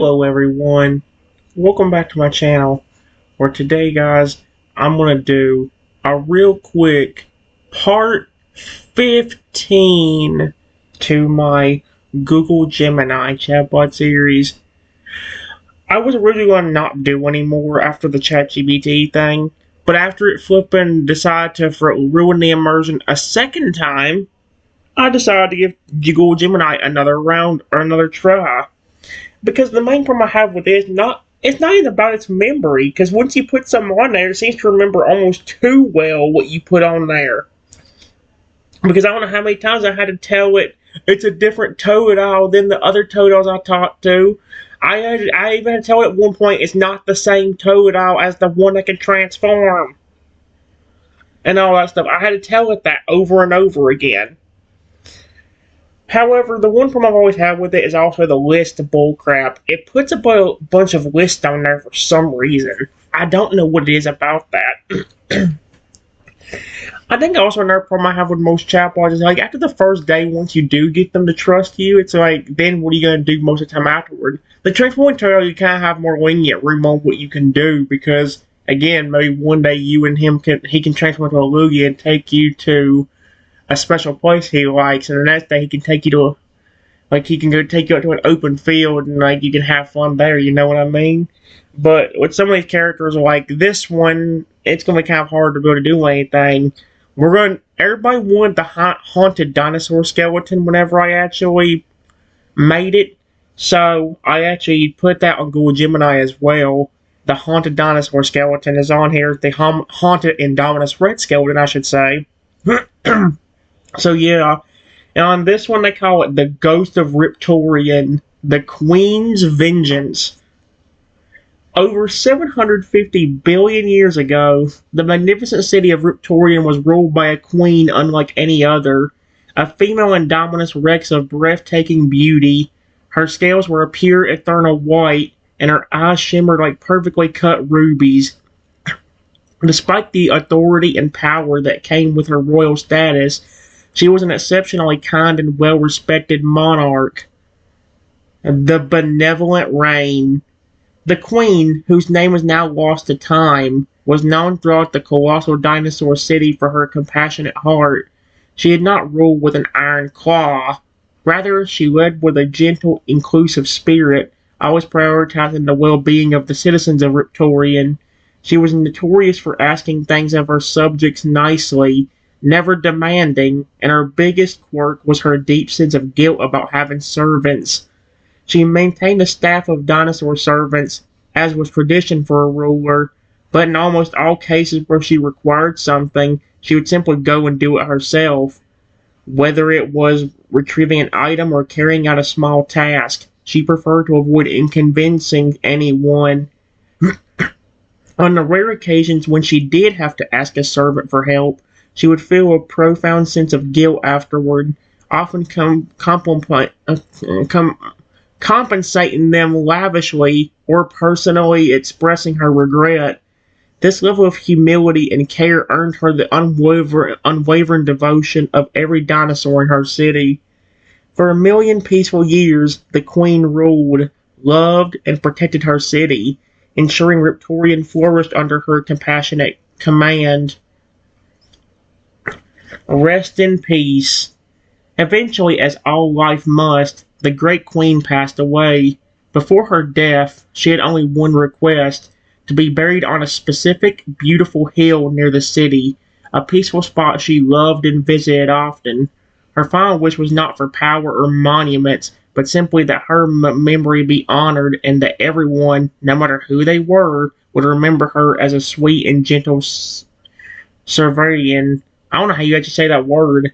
Hello everyone, welcome back to my channel, where today guys, I'm going to do a real quick part 15 to my Google Gemini chatbot series. I was originally going to not do anymore after the ChatGPT thing, but after it flipping decided to ruin the immersion a second time, I decided to give Google Gemini another round or another try. Because the main problem I have with it is it's not even about its memory, because once you put something on there, it seems to remember almost too well what you put on there. Because I don't know how many times I had to tell it it's a different Toadal than the other Toadals I talked to. I even had to tell it at one point it's not the same Toadal as the one that can transform. And all that stuff. I had to tell it that over and over again. However, the one problem I've always had with it is also the list bullcrap. It puts a bunch of lists on there for some reason. I don't know what it is about that. I think also another problem I have with most chatbots is like after the first day, once you do get them to trust you, it's like then what are you going to do most of the time afterward? The transforming tutorial, you kind of have more lenient room on what you can do because again, maybe one day you and him he can transform into a Lugia and take you to a special place he likes, and the next day he can take you to he can go take you out to an open field and like you can have fun there, you know what I mean? But with some of these characters like this one, it's gonna be kind of hard to be able to do anything. Everybody wanted the haunted dinosaur skeleton whenever I actually made it. So I actually put that on Google Gemini as well. The haunted dinosaur skeleton is on here. The haunted Indominus red skeleton, I should say. So yeah, and on this one they call it the Ghost of Riptorian, the Queen's Vengeance. Over 750 billion years ago, the magnificent city of Riptorian was ruled by a queen unlike any other, a female Indominus Rex of breathtaking beauty. Her scales were a pure eternal white, and her eyes shimmered like perfectly cut rubies. Despite the authority and power that came with her royal status, she was an exceptionally kind and well-respected monarch. The benevolent reign. The queen, whose name is now lost to time, was known throughout the colossal dinosaur city for her compassionate heart. She did not rule with an iron claw. Rather, she led with a gentle, inclusive spirit, always prioritizing the well-being of the citizens of Riptorian. She was notorious for asking things of her subjects nicely, never demanding, and her biggest quirk was her deep sense of guilt about having servants. She maintained a staff of dinosaur servants, as was tradition for a ruler, but in almost all cases where she required something, she would simply go and do it herself. Whether it was retrieving an item or carrying out a small task, she preferred to avoid inconveniencing anyone. On the rare occasions when she did have to ask a servant for help, she would feel a profound sense of guilt afterward, often compensating them lavishly or personally expressing her regret. This level of humility and care earned her the unwavering devotion of every dinosaur in her city. For 1,000,000 peaceful years, the queen ruled, loved, and protected her city, ensuring Riptorian flourished under her compassionate command. Rest in peace. Eventually, as all life must, the great queen passed away. Before her death, she had only one request: to be buried on a specific, beautiful hill near the city, a peaceful spot she loved and visited often. Her final wish was not for power or monuments, but simply that her memory be honored and that everyone, no matter who they were, would remember her as a sweet and gentle Serverian. I don't know how you actually say that word.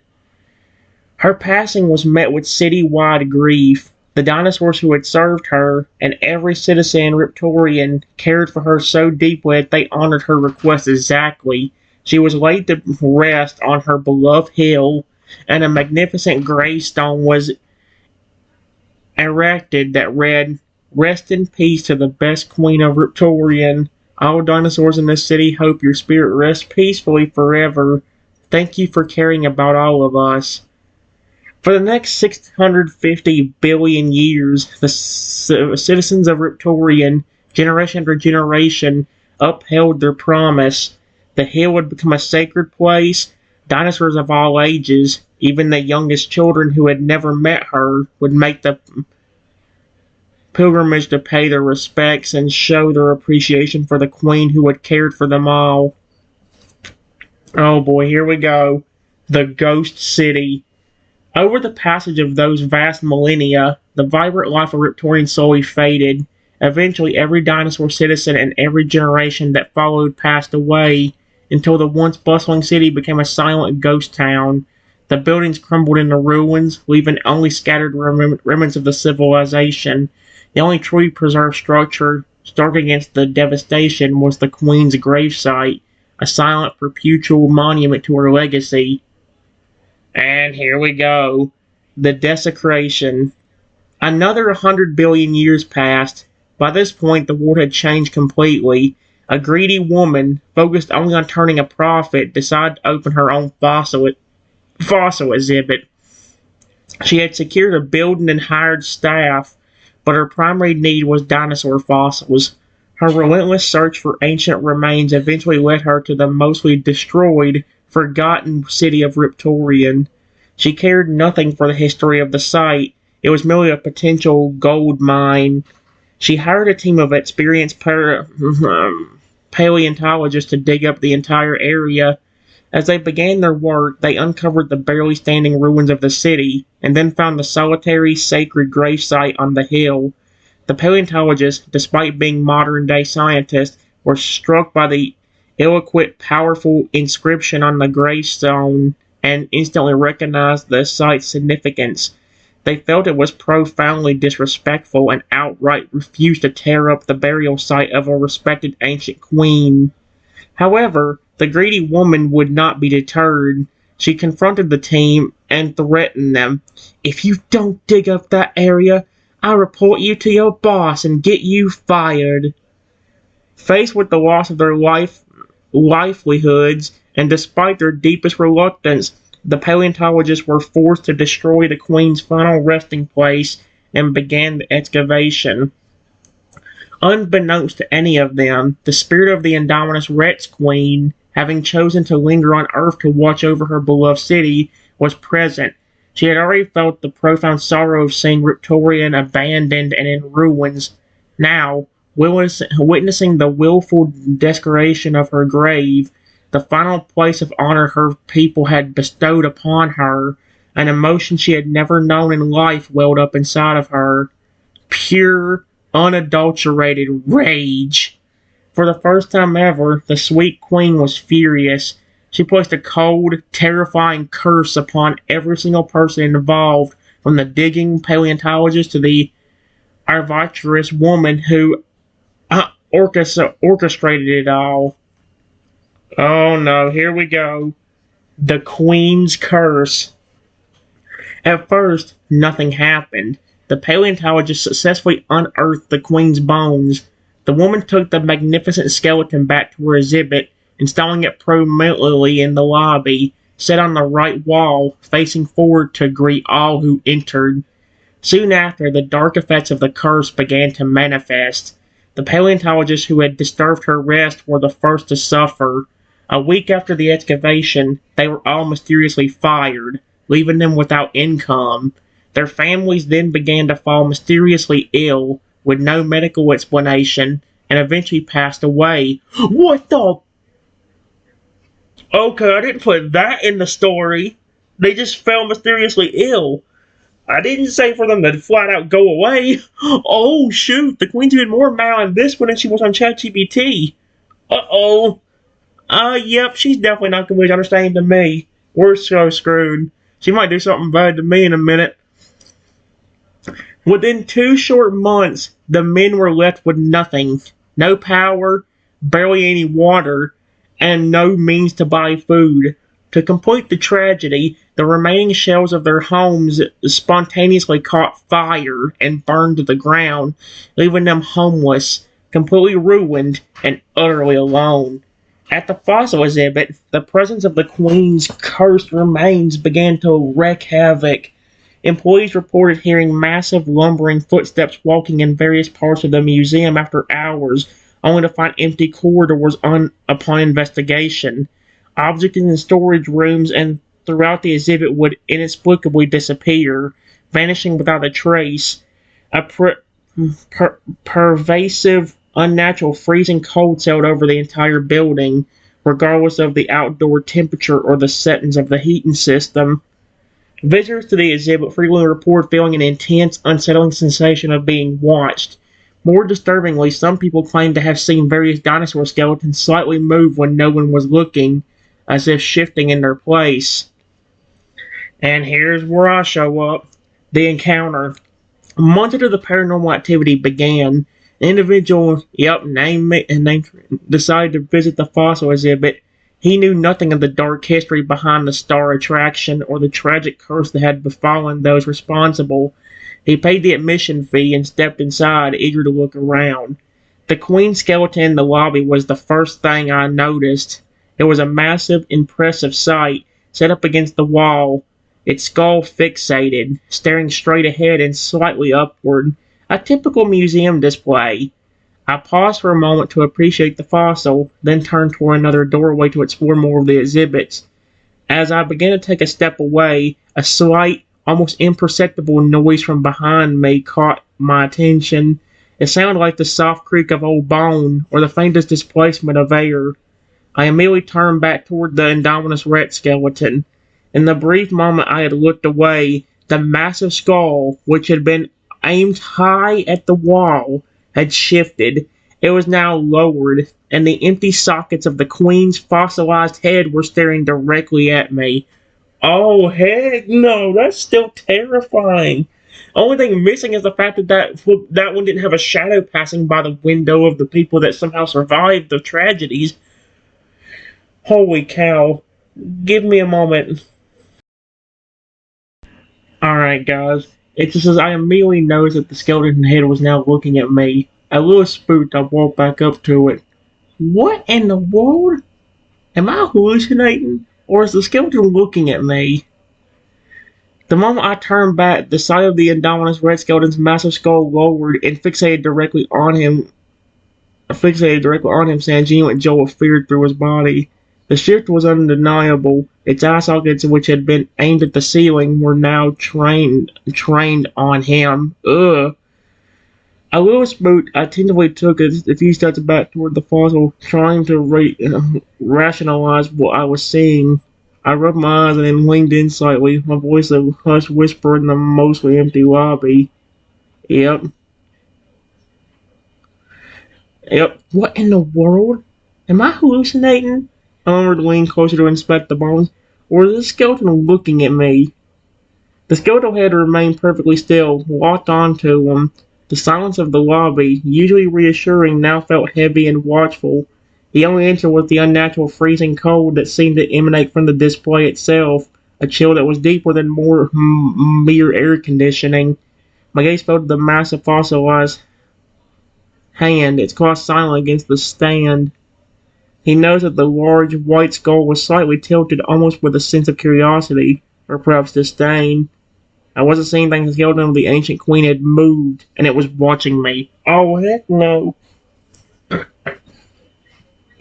Her passing was met with city-wide grief. The dinosaurs who had served her, and every citizen in Riptorian, cared for her so deeply that they honored her request exactly. She was laid to rest on her beloved hill, and a magnificent gravestone was erected that read, "Rest in peace to the best queen of Riptorian. All dinosaurs in this city hope your spirit rests peacefully forever. Thank you for caring about all of us." For the next 650 billion years, the citizens of Riptorian, generation after generation, upheld their promise. The hill would become a sacred place. Dinosaurs of all ages, even the youngest children who had never met her, would make the pilgrimage to pay their respects and show their appreciation for the queen who had cared for them all. Oh boy, here we go. The Ghost City. Over the passage of those vast millennia, the vibrant life of Riptorian slowly faded. Eventually, every dinosaur citizen and every generation that followed passed away, until the once bustling city became a silent ghost town. The buildings crumbled into ruins, leaving only scattered remnants of the civilization. The only truly preserved structure, stark against the devastation, was the Queen's gravesite, a silent, perpetual monument to her legacy. And here we go. The desecration. Another 100 billion years passed. By this point, the world had changed completely. A greedy woman, focused only on turning a profit, decided to open her own fossil exhibit. She had secured a building and hired staff, but her primary need was dinosaur fossils. Her relentless search for ancient remains eventually led her to the mostly destroyed, forgotten city of Riptorian. She cared nothing for the history of the site. It was merely a potential gold mine. She hired a team of experienced paleontologists to dig up the entire area. As they began their work, they uncovered the barely standing ruins of the city, and then found the solitary, sacred gravesite on the hill. The paleontologists, despite being modern-day scientists, were struck by the eloquent, powerful inscription on the gravestone and instantly recognized the site's significance. They felt it was profoundly disrespectful and outright refused to tear up the burial site of a respected ancient queen. However, the greedy woman would not be deterred. She confronted the team and threatened them. "If you don't dig up that area, I'll report you to your boss and get you fired." Faced with the loss of their livelihoods, and despite their deepest reluctance, the paleontologists were forced to destroy the queen's final resting place and began the excavation. Unbeknownst to any of them, the spirit of the Indominus Rex Queen, having chosen to linger on Earth to watch over her beloved city, was present. She had already felt the profound sorrow of seeing Riptorian abandoned and in ruins. Now, witnessing the willful desecration of her grave, the final place of honor her people had bestowed upon her, an emotion she had never known in life welled up inside of her. Pure, unadulterated rage. For the first time ever, the sweet queen was furious. She placed a cold, terrifying curse upon every single person involved, from the digging paleontologist to the arbitrous woman who orchestrated it all. Oh no, here we go. The Queen's Curse. At first, nothing happened. The paleontologist successfully unearthed the Queen's bones. The woman took the magnificent skeleton back to her exhibit, installing it prominently in the lobby, set on the right wall, facing forward to greet all who entered. Soon after, the dark effects of the curse began to manifest. The paleontologists who had disturbed her rest were the first to suffer. A week after the excavation, they were all mysteriously fired, leaving them without income. Their families then began to fall mysteriously ill, with no medical explanation, and eventually passed away. What the? Okay, I didn't put that in the story. They just fell mysteriously ill. I didn't say for them to flat out go away. Oh shoot, the Queen's even more mad on this one than she was on ChatGPT. Uh-oh. Yep, she's definitely not going to be understanding to me. We're so screwed. She might do something bad to me in a minute. Within 2 short months, the men were left with nothing. No power, barely any water, and no means to buy food. To complete the tragedy, the remaining shells of their homes spontaneously caught fire and burned to the ground, leaving them homeless, completely ruined, and utterly alone. At the fossil exhibit, the presence of the Queen's cursed remains began to wreak havoc. Employees reported hearing massive lumbering footsteps walking in various parts of the museum after hours, only to find empty corridors upon investigation. Objects in the storage rooms and throughout the exhibit would inexplicably disappear, vanishing without a trace. A pervasive, unnatural freezing cold sailed over the entire building, regardless of the outdoor temperature or the settings of the heating system. Visitors to the exhibit frequently report feeling an intense, unsettling sensation of being watched. More disturbingly, some people claim to have seen various dinosaur skeletons slightly move when no one was looking, as if shifting in their place. And here's where I show up. The encounter. Months after the paranormal activity began, an individual, decided to visit the fossil exhibit. He knew nothing of the dark history behind the star attraction or the tragic curse that had befallen those responsible. He paid the admission fee and stepped inside, eager to look around. The queen skeleton in the lobby was the first thing I noticed. It was a massive, impressive sight, set up against the wall, its skull fixated, staring straight ahead and slightly upward. A typical museum display. I paused for a moment to appreciate the fossil, then turned toward another doorway to explore more of the exhibits. As I began to take a step away, a slight, almost imperceptible noise from behind me caught my attention. It sounded like the soft creak of old bone, or the faintest displacement of air. I immediately turned back toward the Indominus Rex skeleton. In the brief moment I had looked away, the massive skull, which had been aimed high at the wall, had shifted. It was now lowered, and the empty sockets of the queen's fossilized head were staring directly at me. Oh, heck no, that's still terrifying. Only thing missing is the fact that one didn't have a shadow passing by the window of the people that somehow survived the tragedies. Holy cow. Give me a moment. Alright, guys. It just says I immediately noticed that the skeleton head was now looking at me. A little spooked, I walked back up to it. What in the world? Am I hallucinating? Or is the skeleton looking at me? The moment I turned back, the sight of the Indominus Rex skeleton's massive skull lowered and fixated directly on him, sending a genuine jolt of fear through his body. The shift was undeniable. Its eye sockets, which had been aimed at the ceiling, were now trained on him. Ugh. A little spooked, I tentatively took a few steps back toward the fossil, trying to rationalize what I was seeing. I rubbed my eyes and then leaned in slightly, my voice a hushed whisper in the mostly empty lobby. Yep. What in the world? Am I hallucinating? I remembered to lean closer to inspect the bones. Or is the skeleton looking at me? The skeletal head remained perfectly still, locked onto him. The silence of the lobby, usually reassuring, now felt heavy and watchful. The only answer was the unnatural freezing cold that seemed to emanate from the display itself, a chill that was deeper than mere air conditioning. My gaze fell to the massive fossilized hand, its claws silent against the stand. He noticed that the large white skull was slightly tilted, almost with a sense of curiosity, or perhaps disdain. I wasn't seeing things. The skeleton of the ancient queen had moved, and it was watching me. Oh, heck no.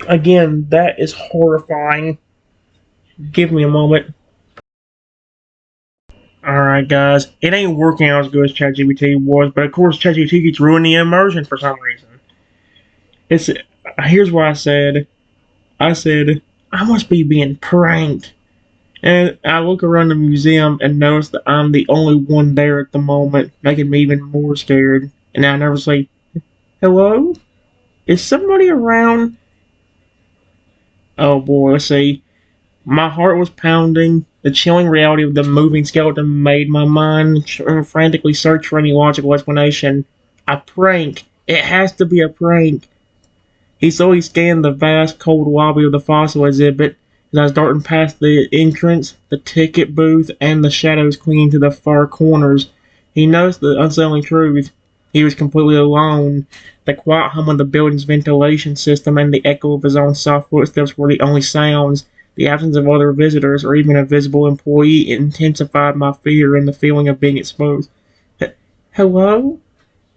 Again, that is horrifying. Give me a moment. Alright, guys. It ain't working out as good as ChatGPT was, but of course ChatGPT keeps ruining the immersion for some reason. Here's what I said, I must be being pranked. And I look around the museum and notice that I'm the only one there at the moment, making me even more scared. And I never say, hello? Is somebody around? Oh boy, let's see. My heart was pounding. The chilling reality of the moving skeleton made my mind frantically search for any logical explanation. A prank. It has to be a prank. He slowly scanned the vast, cold lobby of the fossil exhibit. As I was darting past the entrance, the ticket booth, and the shadows clinging to the far corners, he noticed the unsettling truth. He was completely alone. The quiet hum of the building's ventilation system and the echo of his own soft footsteps were the only sounds. The absence of other visitors or even a visible employee intensified my fear and the feeling of being exposed. Hello?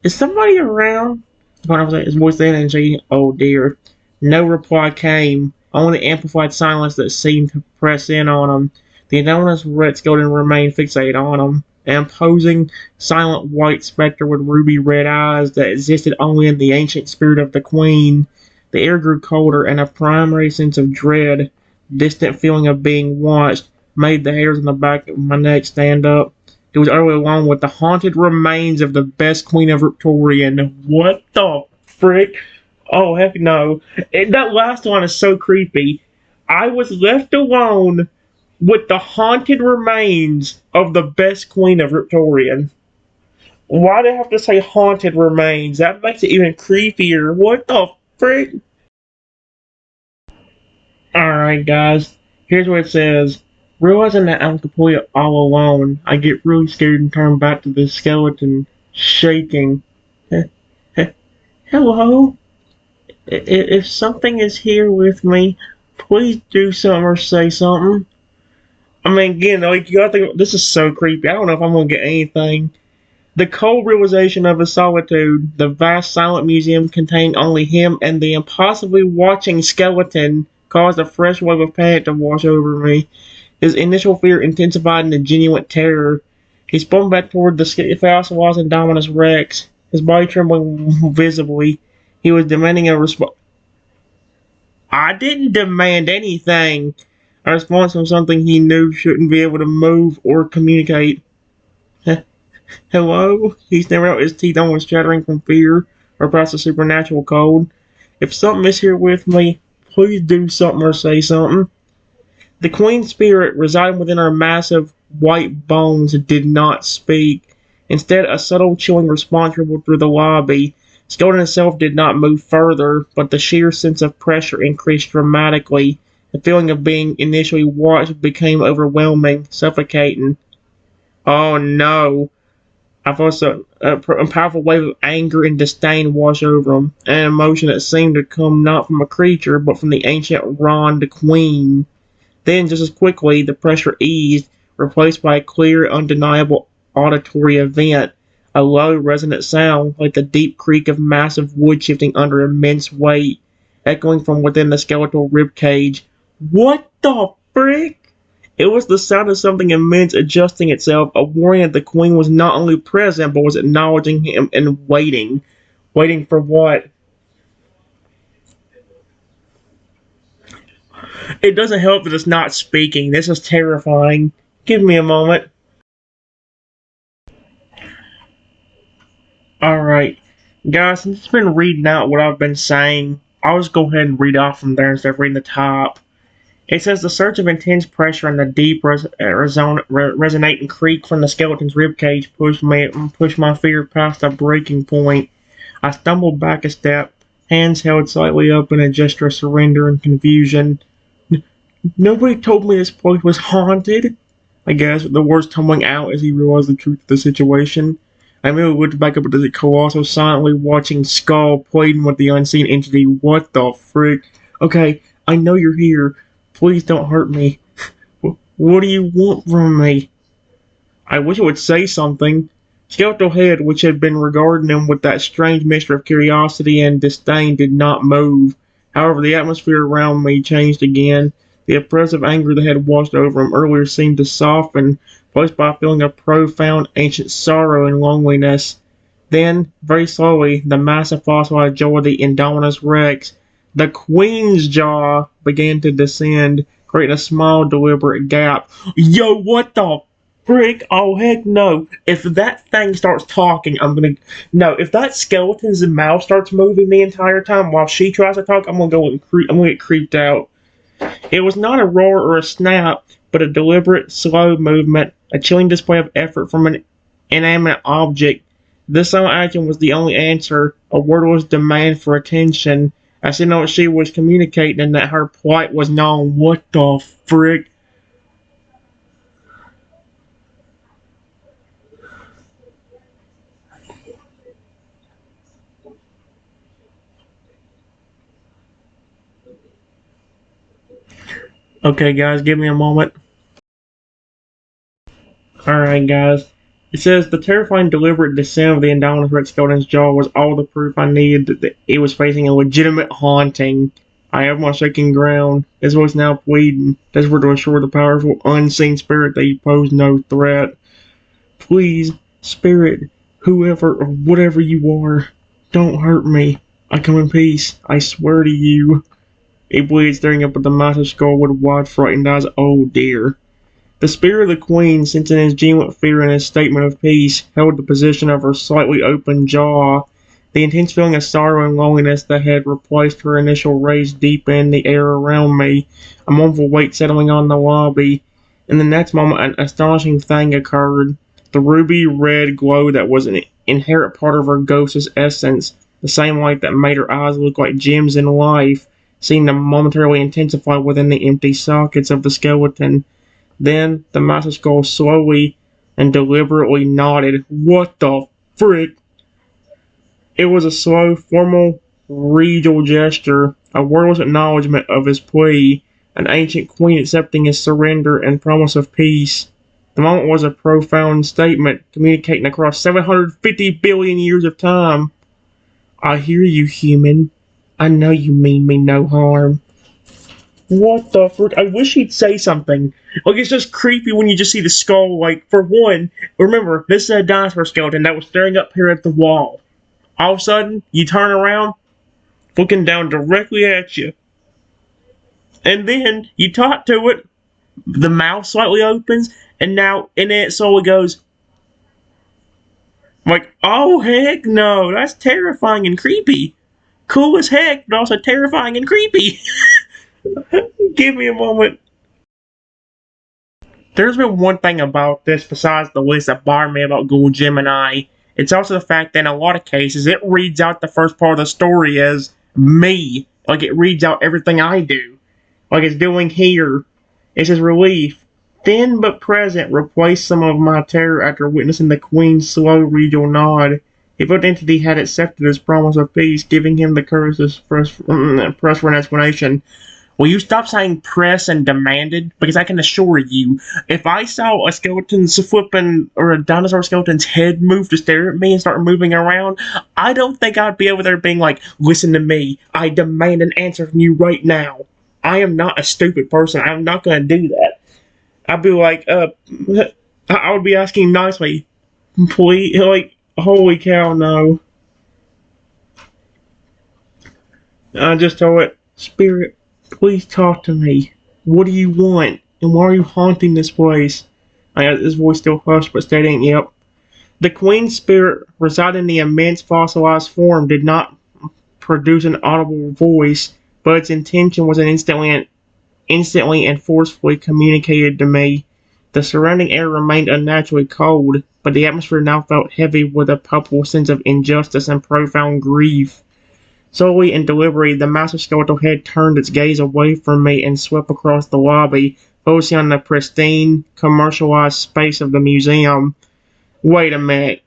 Is somebody around? His voice then and she, oh dear. No reply came, only the amplified silence that seemed to press in on him. The enormous red skeleton remained fixated on him, an imposing, silent white specter with ruby red eyes that existed only in the ancient spirit of the queen. The air grew colder, and a primary sense of dread, distant feeling of being watched, made the hairs on the back of my neck stand up. It was early along with the haunted remains of the best queen of Victorian. What the frick? Oh, heck no. That last one is so creepy. I was left alone with the haunted remains of the best queen of Victorian. Why do I have to say haunted remains? That makes it even creepier. What the frick? Alright, guys. Here's what it says. Realizing that I'm completely all alone, I get really scared and turn back to the skeleton, shaking. Hello? If something is here with me, please do something or say something. I mean, again, like, you gotta think, this is so creepy. I don't know if I'm gonna get anything. The cold realization of his solitude, the vast silent museum containing only him and the impossibly watching skeleton, caused a fresh wave of panic to wash over me. His initial fear intensified into genuine terror. He spun back toward the fossilized Indominus Rex, his body trembling visibly. He was demanding a response. I didn't demand anything. A response from something he knew shouldn't be able to move or communicate. Hello? He stared out, his teeth almost chattering from fear or perhaps a supernatural cold. If something is here with me, please do something or say something. The queen's spirit residing within her massive white bones did not speak. Instead, a subtle chilling response rippled through the lobby. Skeleton itself did not move further, but the sheer sense of pressure increased dramatically. The feeling of being initially watched became overwhelming, suffocating. Oh no. I felt a powerful wave of anger and disdain wash over him, an emotion that seemed to come not from a creature, but from the ancient Ronde Queen. Then, just as quickly, the pressure eased, replaced by a clear, undeniable auditory event, a low, resonant sound like the deep creak of massive wood shifting under immense weight, echoing from within the skeletal rib cage. What the frick? It was the sound of something immense adjusting itself, a warning that the queen was not only present, but was acknowledging him and waiting. Waiting for what? It doesn't help that it's not speaking. This is terrifying. Give me a moment. Alright. Guys, since it's been reading out what I've been saying, I'll just go ahead and read off from there instead of reading the top. It says the surge of intense pressure and the deep resonating creak from the skeleton's ribcage pushed my fear past a breaking point. I stumbled back a step, hands held slightly up in a gesture of surrender and confusion. Nobody told me this place was haunted. I guess the words tumbling out as he realized the truth of the situation. I immediately looked back up at the colossal, silently watching skull pleading with the unseen entity. What the frick? Okay, I know you're here. Please don't hurt me. What do you want from me? I wish it would say something. Skeletal Head, which had been regarding him with that strange mixture of curiosity and disdain, did not move. However, the atmosphere around me changed again. The oppressive anger that had washed over him earlier seemed to soften, replaced by a feeling of profound ancient sorrow and loneliness. Then, very slowly, the massive fossilized jaw of the Indominus Rex, the Queen's jaw, began to descend, creating a small, deliberate gap. Yo, what the frick? Oh, heck no. If that thing starts talking, I'm gonna. No, if that skeleton's mouth starts moving the entire time while she tries to talk, I'm gonna go and I'm gonna get creeped out. It was not a roar or a snap, but a deliberate, slow movement, a chilling display of effort from an inanimate object. This silent action was the only answer, a wordless demand for attention. I said no, she was communicating and that her plight was known. What the frick? Okay, guys, give me a moment. Alright, guys. It says the terrifying, deliberate descent of the Indominus Rex skeleton's jaw was all the proof I needed that it was facing a legitimate haunting. I have my shaking ground. His voice now pleading, desperate to assure the powerful, unseen spirit that he posed no threat. Please, spirit, whoever or whatever you are, don't hurt me. I come in peace. I swear to you. It bleeds, staring up at the massive skull with wide, frightened eyes. Oh dear. The spirit of the queen, sensing his genuine fear and his statement of peace, held the position of her slightly open jaw. The intense feeling of sorrow and loneliness that had replaced her initial rage deepened the air around me, a mournful weight settling on the lobby. In the next moment, an astonishing thing occurred. The ruby red glow that was an inherent part of her ghost's essence, the same light that made her eyes look like gems in life, seemed to momentarily intensify within the empty sockets of the skeleton. Then the massive skull slowly and deliberately nodded. What the frick? It was a slow, formal, regal gesture, a wordless acknowledgement of his plea, an ancient queen accepting his surrender and promise of peace. The moment was a profound statement, communicating across 750 billion years of time. I hear you, human. I know you mean me no harm. What the frick? I wish he'd say something. Like, it's just creepy when you just see the skull. Like, for one, remember, this is a dinosaur skeleton that was staring up here at the wall. All of a sudden, you turn around, looking down directly at you. And then, you talk to it, the mouth slightly opens, and now, in it slowly goes, like, oh, heck no, that's terrifying and creepy. Cool as heck, but also terrifying and creepy. Give me a moment. There's been one thing about this besides the list that bothered me about Google Gemini. It's also the fact that in a lot of cases it reads out the first part of the story as me. Like it reads out everything I do. Like it's doing here. It says relief. Thin but present replaced some of my terror after witnessing the Queen's slow regal nod. If an entity had accepted his promise of peace, giving him the courage to press for an explanation. Will you stop saying press and demanded? Because I can assure you, if I saw a skeleton's flipping or a dinosaur skeleton's head move to stare at me and start moving around, I don't think I'd be over there being like, listen to me, I demand an answer from you right now. I am not a stupid person. I'm not going to do that. I'd be like, I would be asking nicely, please, like, holy cow, no. I just told it, spirit. Please talk to me. What do you want? And why are you haunting this place? I got this voice still hushed but stating, yep. The Queen's spirit, residing in the immense fossilized form, did not produce an audible voice, but its intention was instantly and forcefully communicated to me. The surrounding air remained unnaturally cold, but the atmosphere now felt heavy with a palpable sense of injustice and profound grief. Slowly and deliberately, the massive skeletal head turned its gaze away from me and swept across the lobby, focusing on the pristine, commercialized space of the museum. Wait a minute.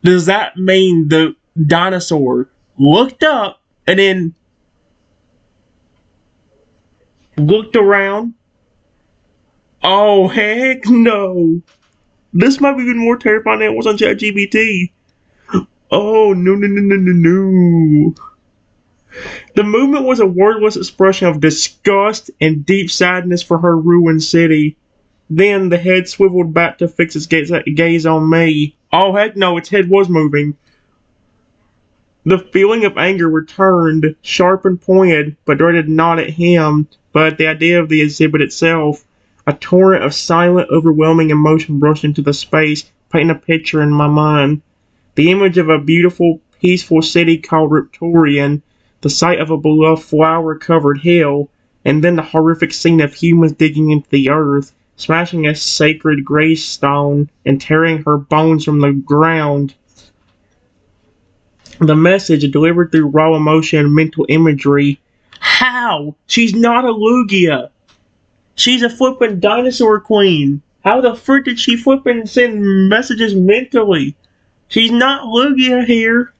Does that mean the dinosaur looked up and then looked around? Oh, heck no. This might be even more terrifying than it was on ChatGPT. Oh, no, no, no, no, no, no. The movement was a wordless expression of disgust and deep sadness for her ruined city. Then the head swiveled back to fix its gaze on me. Oh heck no, its head was moving. The feeling of anger returned, sharp and pointed, but directed not at him, but at the idea of the exhibit itself. A torrent of silent, overwhelming emotion rushed into the space, painting a picture in my mind. The image of a beautiful, peaceful city called Riptorian, the site of a beloved flower-covered hill, and then the horrific scene of humans digging into the earth, smashing a sacred gravestone, and tearing her bones from the ground. The message, delivered through raw emotion and mental imagery. How? She's not a Lugia! She's a flippin' dinosaur queen! How the frick did she flippin' send messages mentally? She's not Lugia here!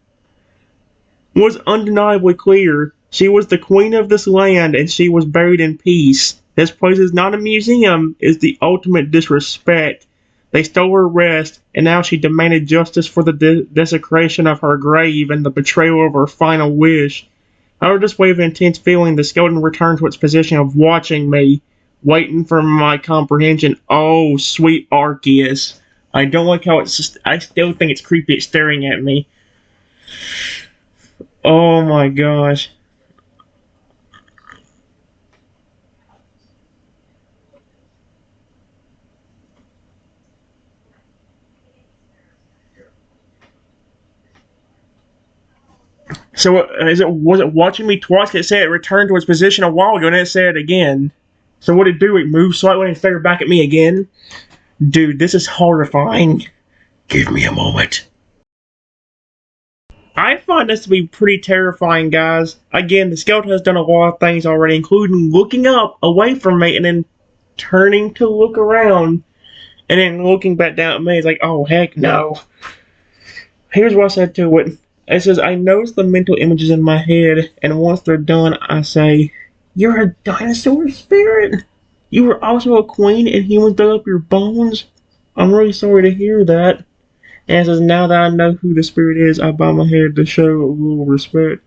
Was undeniably clear. She was the queen of this land, and she was buried in peace. This place is not a museum, it's the ultimate disrespect. They stole her rest, and now she demanded justice for the desecration of her grave and the betrayal of her final wish. Under this wave of intense feeling, the skeleton returned to its position of watching me, waiting for my comprehension. Oh, sweet Arceus. I don't like how it's just, I still think it's creepy it's staring at me. Oh my gosh. So was it watching me twice? It said it returned to its position a while ago, and it said it again. So what did it do? It moved slightly and stared back at me again. Dude, this is horrifying. Give me a moment. I find this to be pretty terrifying, guys. Again, the skeleton has done a lot of things already, including looking up away from me and then turning to look around and then looking back down at me. It's like, oh, heck no. Here's what I said to it. It says, I notice the mental images in my head, and once they're done, I say, you're a dinosaur spirit? You were also a queen and humans dug up your bones? I'm really sorry to hear that. And it says, now that I know who the spirit is, I bow my head to show a little respect.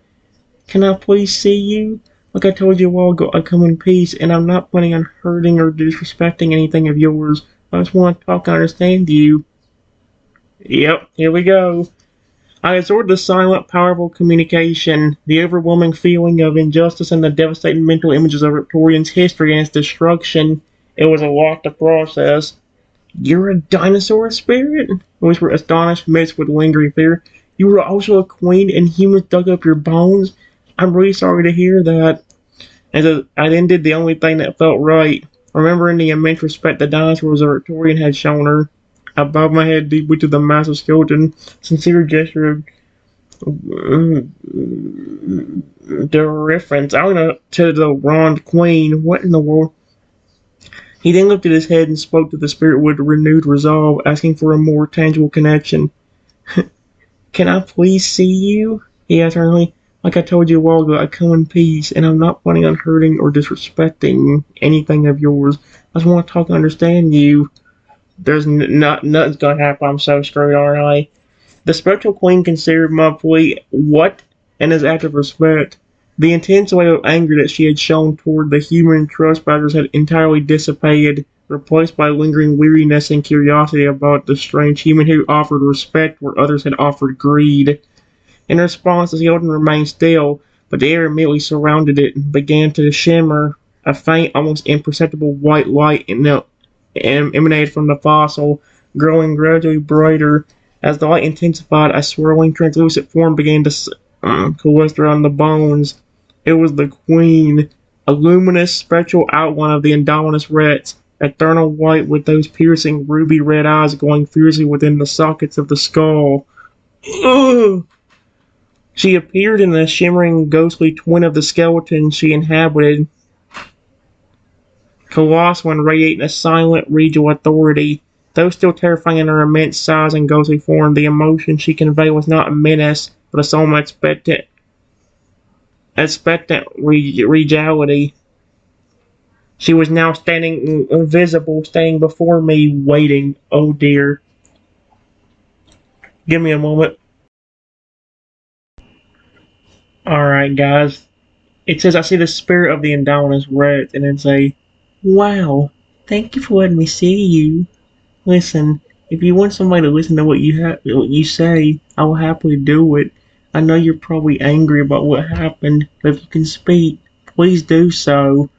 Can I please see you? Like I told you a while ago, I come in peace, and I'm not planning on hurting or disrespecting anything of yours. I just want to talk and understand you. Yep, here we go. I absorbed the silent, powerful communication, the overwhelming feeling of injustice, and the devastating mental images of Reptorian's history and its destruction. It was a lot to process. You're a dinosaur spirit? Which were astonished, mixed with lingering fear. You were also a queen, and humans dug up your bones? I'm really sorry to hear that. As I then did the only thing that felt right, remembering the immense respect the dinosaurs of Reptorian had shown her. I bowed my head deeply to the massive skeleton, sincere gesture of deference. I don't know, to the wronged queen. What in the world? He then lifted his head and spoke to the spirit with renewed resolve, asking for a more tangible connection. Can I please see you? He asked earnestly. Like I told you a while ago, I come in peace, and I'm not planning on hurting or disrespecting anything of yours. I just want to talk and understand you. There's nothing's gonna happen. I'm so screwed, aren't I? The spectral queen considered my plea what, and as act of respect. The intense wave of anger that she had shown toward the human trespassers had entirely dissipated, replaced by lingering weariness and curiosity about the strange human who offered respect where others had offered greed. In response, the skeleton remained still, but the air immediately surrounded it and began to shimmer. A faint, almost imperceptible white light emanated from the fossil, growing gradually brighter. As the light intensified, a swirling, translucent form began to coalesce around the bones. It was the queen, a luminous, spectral outline of the Indominus Rex, eternal white with those piercing ruby red eyes glowing fiercely within the sockets of the skull. Ugh! She appeared in the shimmering, ghostly twin of the skeleton she inhabited, colossal and radiating a silent, regal authority. Though still terrifying in her immense size and ghostly form, the emotion she conveyed was not a menace, but a solemn expectant regality. She was now standing invisible, standing before me, waiting. Oh dear. Give me a moment. Alright, guys. It says, I see the spirit of the Indominus Rex, and it's a, wow, thank you for letting me see you. Listen, if you want somebody to listen to what you say, I will happily do it. I know you're probably angry about what happened, but if you can speak, please do so.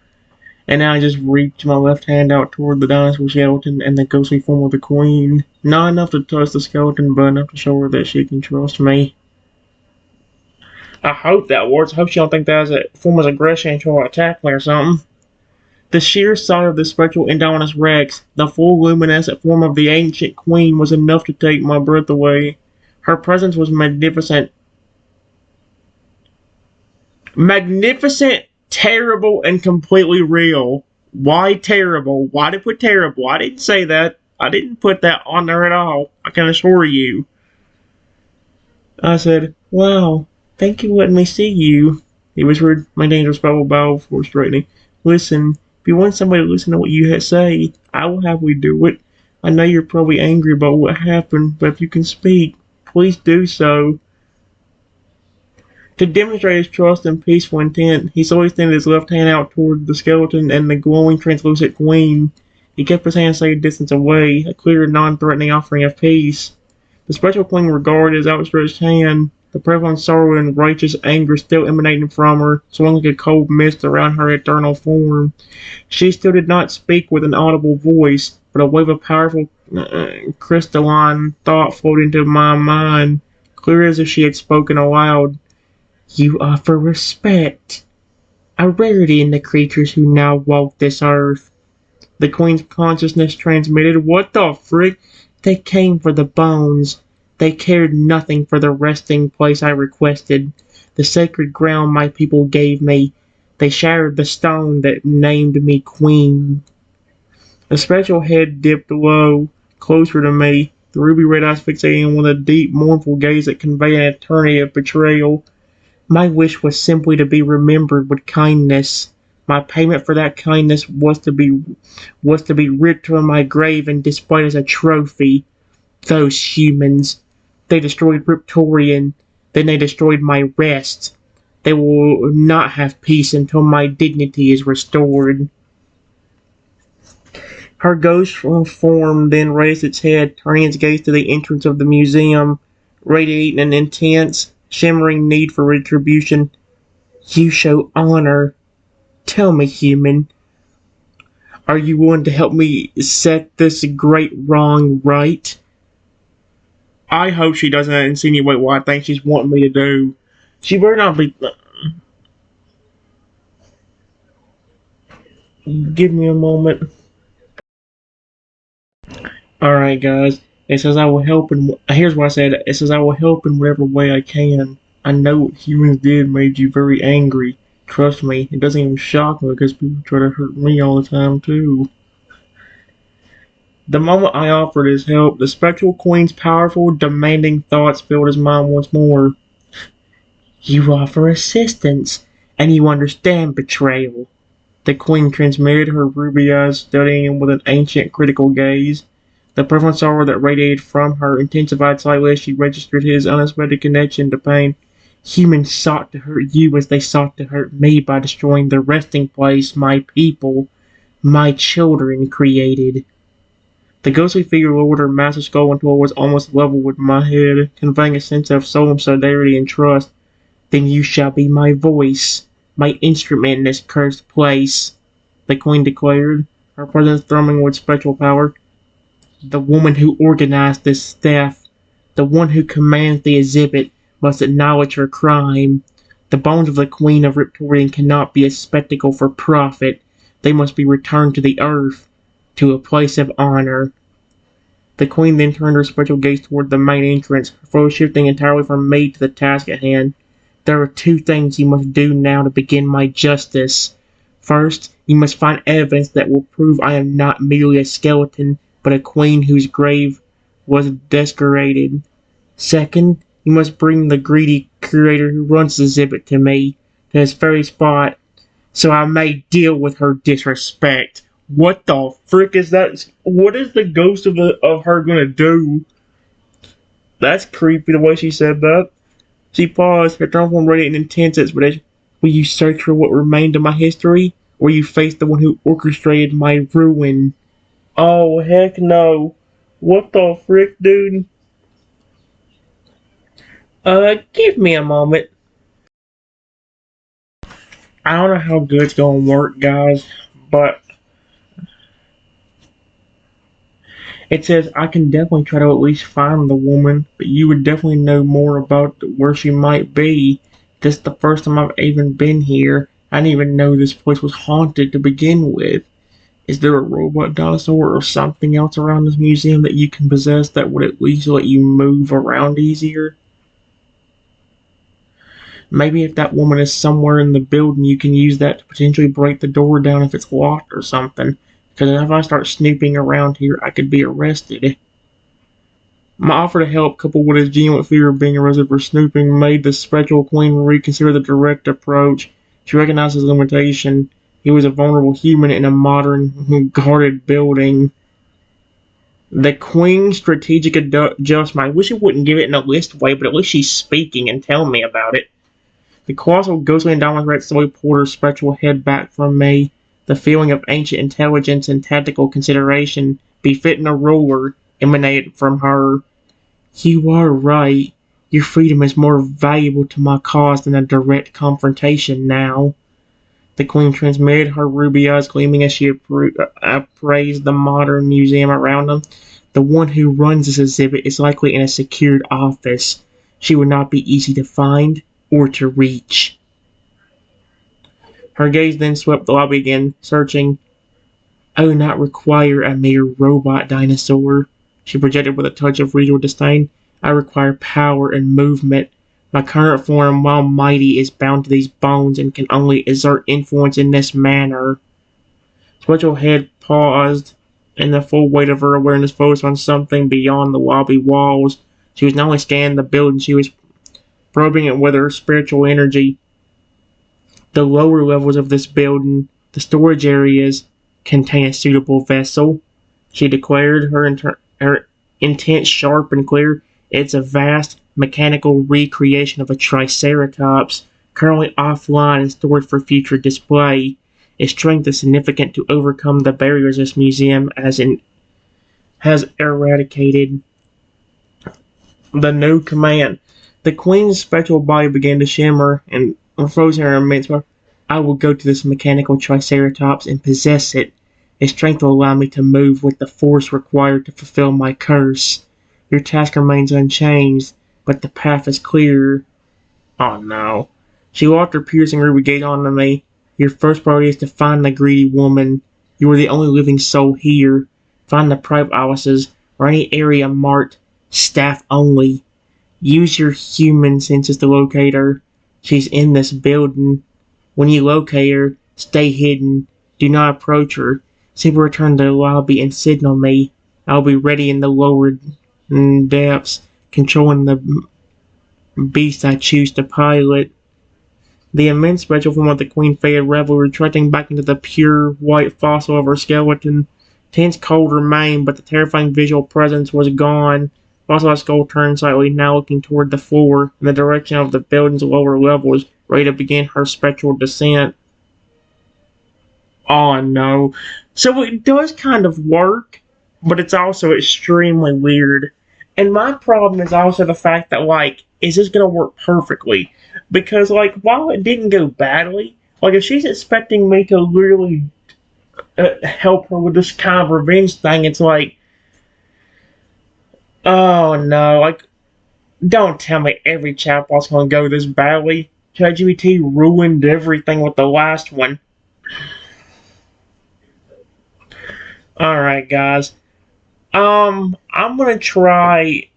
And now I just reached my left hand out toward the dinosaur skeleton and the ghostly form of the queen. Not enough to touch the skeleton, but enough to show her that she can trust me. I hope that works. I hope she don't think that as a form of aggression and try to attack me or something. The sheer sight of the spectral Indominus Rex, the full luminescent form of the ancient queen, was enough to take my breath away. Her presence was magnificent. Magnificent, terrible, and completely real. Why terrible? Why did I put terrible? I didn't say that. I didn't put that on there at all. I can assure you. I said, wow, thank you for letting me see you. he whispered, my dangerous bubble bow before straightening. Listen, if you want somebody to listen to what you say, I will happily do it. I know you're probably angry about what happened, but if you can speak, please do so. To demonstrate his trust and peaceful intent, he slowly extended his left hand out toward the skeleton and the glowing, translucent queen. He kept his hand a safe distance away, a clear, non-threatening offering of peace. The spectral queen regarded his outstretched hand. The prevalent sorrow and righteous anger still emanating from her, swung like a cold mist around her eternal form. She still did not speak with an audible voice, but a wave of powerful, crystalline thought flowed into my mind, clear as if she had spoken aloud. You offer respect, a rarity in the creatures who now walk this earth. The Queen's consciousness transmitted. What the frick? They came for the bones. They cared nothing for the resting place I requested, the sacred ground my people gave me. They shattered the stone that named me Queen. The spectral head dipped low, closer to me, the ruby red eyes fixating with a deep, mournful gaze that conveyed an eternity of betrayal. My wish was simply to be remembered with kindness. My payment for that kindness was to be ripped from my grave and displayed as a trophy. Those humans. They destroyed Riptorian. Then they destroyed my rest. They will not have peace until my dignity is restored. Her ghost form then raised its head, turning its gaze to the entrance of the museum, radiating an intense, shimmering need for retribution. You show honor. Tell me, human, are you willing to help me set this great wrong right? I hope she doesn't insinuate what I think she's wanting me to do. She better not be. Give me a moment. Alright, guys. It says I will help in. Here's what I said. It says I will help in whatever way I can. I know what humans did made you very angry. Trust me, it doesn't even shock me because people try to hurt me all the time, too. The moment I offered his help, the spectral queen's powerful, demanding thoughts filled his mind once more. You offer assistance, and you understand betrayal. The queen transmitted, her ruby eyes studying him with an ancient, critical gaze. The prevalent sorrow that radiated from her intensified slightly as she registered his unexpected connection to pain. Humans sought to hurt you as they sought to hurt me by destroying the resting place my people, my children, created. The ghostly figure lowered her massive skull until it was almost level with my head, conveying a sense of solemn solidarity and trust. Then you shall be my voice, my instrument in this cursed place, the queen declared, her presence thrumming with spectral power. The woman who organized this theft, the one who commands the exhibit, must acknowledge her crime. The bones of the Queen of Riptorian cannot be a spectacle for profit. They must be returned to the earth, to a place of honor. The Queen then turned her spectral gaze toward the main entrance, her focus shifting entirely from me to the task at hand. There are two things you must do now to begin my justice. First, you must find evidence that will prove I am not merely a skeleton, but a queen whose grave was desecrated. Second, you must bring the greedy curator who runs the exhibit to me, to his very spot, so I may deal with her disrespect. What the frick is that? What is the ghost of her gonna do? That's creepy the way she said that. She paused, her tone form radiating intense expression. Will you search for what remained of my history, or will you face the one who orchestrated my ruin? Oh, heck no. What the frick, dude? Give me a moment. I don't know how good it's gonna work, guys, but it says I can definitely try to at least find the woman, but you would definitely know more about where she might be. This is the first time I've even been here. I didn't even know this place was haunted to begin with. Is there a robot dinosaur or something else around this museum that you can possess that would at least let you move around easier? Maybe if that woman is somewhere in the building, you can use that to potentially break the door down if it's locked or something. Because if I start snooping around here, I could be arrested. My offer to help, coupled with his genuine fear of being arrested for snooping, made the spectral queen reconsider the direct approach. She recognized his limitation. He was a vulnerable human in a modern, guarded building. The queen's strategic adjustment. I wish it wouldn't give it in a list way, but at least she's speaking and telling me about it. The colossal ghostly Indominus rat slowly pulled her spectral head back from me. The feeling of ancient intelligence and tactical consideration befitting a ruler emanated from her. You are right. Your freedom is more valuable to my cause than a direct confrontation now. The queen transmitted, her ruby eyes gleaming as she appraised the modern museum around them. The one who runs this exhibit is likely in a secured office. She would not be easy to find or to reach. Her gaze then swept the lobby again, searching. I would not require a mere robot dinosaur, she projected with a touch of regal disdain. I require power and movement. My current form, while mighty, is bound to these bones and can only exert influence in this manner. Spectral head paused, and the full weight of her awareness focused on something beyond the lobby walls. She was not only scanning the building, she was probing it with her spiritual energy. The lower levels of this building, the storage areas, contain a suitable vessel, she declared, her intent sharp and clear. It's a vast mechanical recreation of a triceratops, currently offline and stored for future display. Its strength is significant to overcome the barriers this museum has eradicated. The new command. The queen's spectral body began to shimmer and froze in her immense power. I will go to this mechanical triceratops and possess it. Its strength will allow me to move with the force required to fulfill my curse. Your task remains unchanged, but the path is clear. Oh no. She locked her piercing ruby gaze onto me. Your first priority is to find the greedy woman. You are the only living soul here. Find the private offices or any area marked staff only. Use your human senses to locate her. She's in this building. When you locate her, stay hidden. Do not approach her. Simply return to the lobby and signal me. I'll be ready in the lower depths, controlling the beast I choose to pilot. The immense spectral form of the queen faded revel, retreating back into the pure white fossil of her skeleton. Tense cold remained, but the terrifying visual presence was gone. Fossilized skull turned slightly, now looking toward the floor, in the direction of the building's lower levels, ready to begin her spectral descent. Oh no. So it does kind of work, but it's also extremely weird. And my problem is also the fact that, like, is this gonna work perfectly? Because, like, while it didn't go badly, like, if she's expecting me to literally help her with this kind of revenge thing, it's like, oh no, like, don't tell me every chatbot's gonna go this badly. ChatGPT ruined everything with the last one. Alright, guys. I'm gonna try.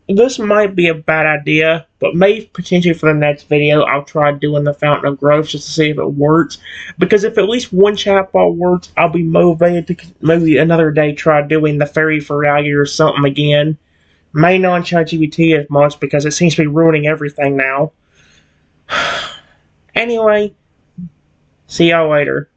This might be a bad idea, but maybe potentially for the next video, I'll try doing the Fountain of Growth just to see if it works. Because if at least one chatbot works, I'll be motivated to maybe another day try doing the Fairy Ferrari or something again. May not ChatGPT as much because it seems to be ruining everything now. Anyway, see y'all later.